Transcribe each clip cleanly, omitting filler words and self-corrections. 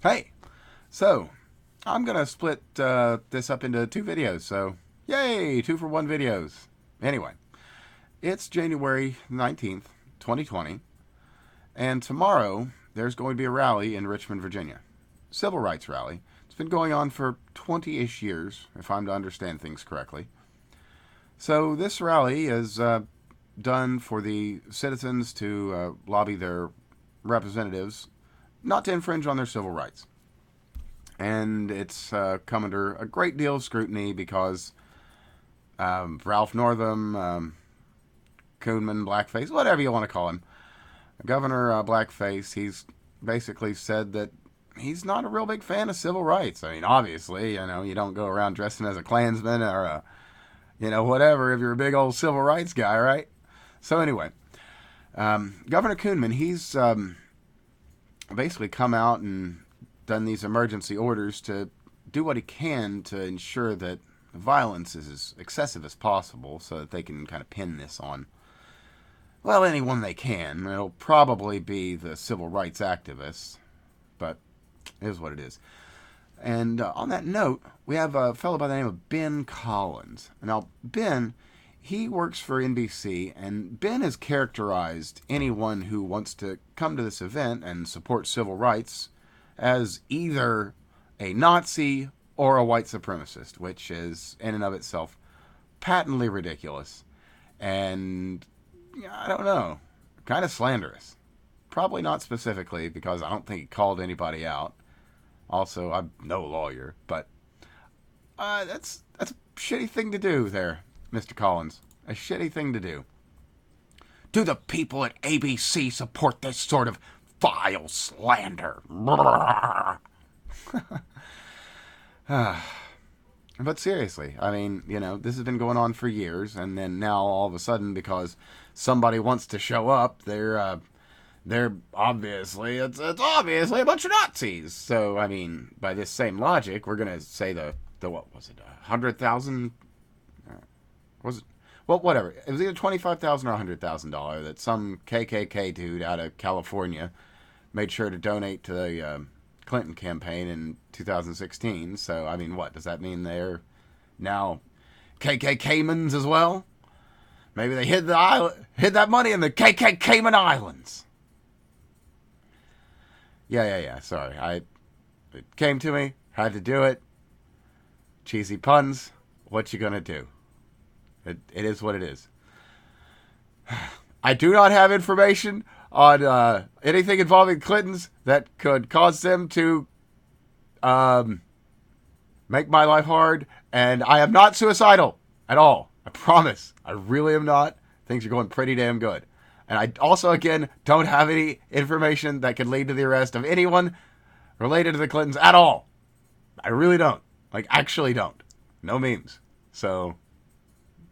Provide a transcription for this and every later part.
Hey, so I'm gonna split this up into two videos. So, yay, 2-for-1 videos. Anyway, it's January 19th, 2020, and tomorrow there's going to be a rally in Richmond, Virginia. Civil rights rally. It's been going on for 20-ish years, if I'm to understand things correctly. So this rally is done for the citizens to lobby their representatives not to infringe on their civil rights. And it's come under a great deal of scrutiny because Ralph Northam, Koonman, Blackface, whatever you want to call him, Governor Blackface, he's basically said that he's not a real big fan of civil rights. I mean, obviously, you don't go around dressing as a Klansman or whatever if you're a big old civil rights guy, right? So anyway, Governor Koonman, he's basically come out and done these emergency orders to do what he can to ensure that violence is as excessive as possible so that they can kind of pin this on, well, anyone they can. It'll probably be the civil rights activists, but it is what it is. And on that note, we have a fellow by the name of Ben Collins. Now, Ben, he works for NBC, and Ben has characterized anyone who wants to come to this event and support civil rights as either a Nazi or a white supremacist, which is in and of itself patently ridiculous and, I don't know, kind of slanderous. Probably not specifically, because I don't think he called anybody out. Also, I'm no lawyer, but that's a shitty thing to do there, Mr. Collins. A shitty thing to do. Do the people at ABC support this sort of vile slander? But seriously, I mean, this has been going on for years, and then now all of a sudden, because somebody wants to show up, they're obviously it's obviously a bunch of Nazis. So I mean, by this same logic, we're gonna say the what was it, 100,000? Was it? Well, whatever. It was either 25,000 or $100,000 that some KKK dude out of California made sure to donate to the Clinton campaign in 2016. So I mean, what does that mean? They're now KKK-mans as well. Maybe they hid that money in the KKK-man Islands. Yeah. Sorry, it came to me. Had to do it. Cheesy puns. What you gonna do? It is what it is. I do not have information on anything involving Clintons that could cause them to make my life hard, and I am not suicidal at all. I promise. I really am not. Things are going pretty damn good. And I also, again, don't have any information that could lead to the arrest of anyone related to the Clintons at all. I really don't. Like, actually don't. No memes. So,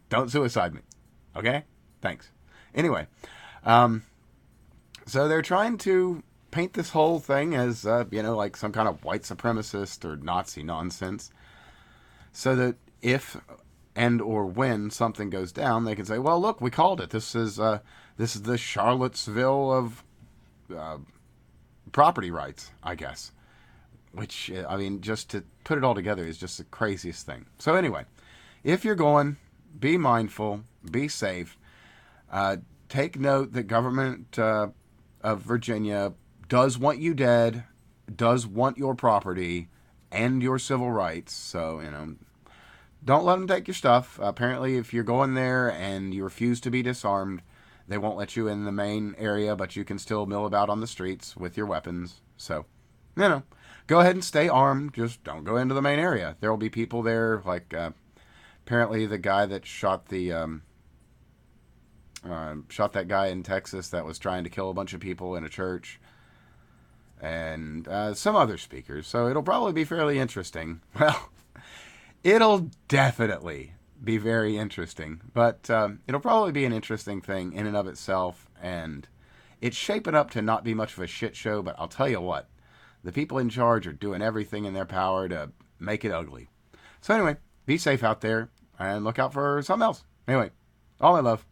don't suicide me. Okay? Thanks. Anyway, so they're trying to paint this whole thing as, like some kind of white supremacist or Nazi nonsense. So that if and or when something goes down, they can say, well, look, we called it. This is the Charlottesville of property rights, I guess. Which, I mean, just to put it all together is just the craziest thing. So anyway, if you're going, be mindful, be safe. Take note that government of Virginia does want you dead, does want your property and your civil rights. So, don't let them take your stuff. Apparently, if you're going there and you refuse to be disarmed, they won't let you in the main area, but you can still mill about on the streets with your weapons. So, go ahead and stay armed. Just don't go into the main area. There will be people there, like apparently the guy that shot that guy in Texas that was trying to kill a bunch of people in a church, and some other speakers. So it'll probably be fairly interesting. Well, it'll definitely be very interesting, but it'll probably be an interesting thing in and of itself, and it's shaping up to not be much of a shit show, but I'll tell you what, the people in charge are doing everything in their power to make it ugly. So anyway, be safe out there, and look out for something else. Anyway, all my love.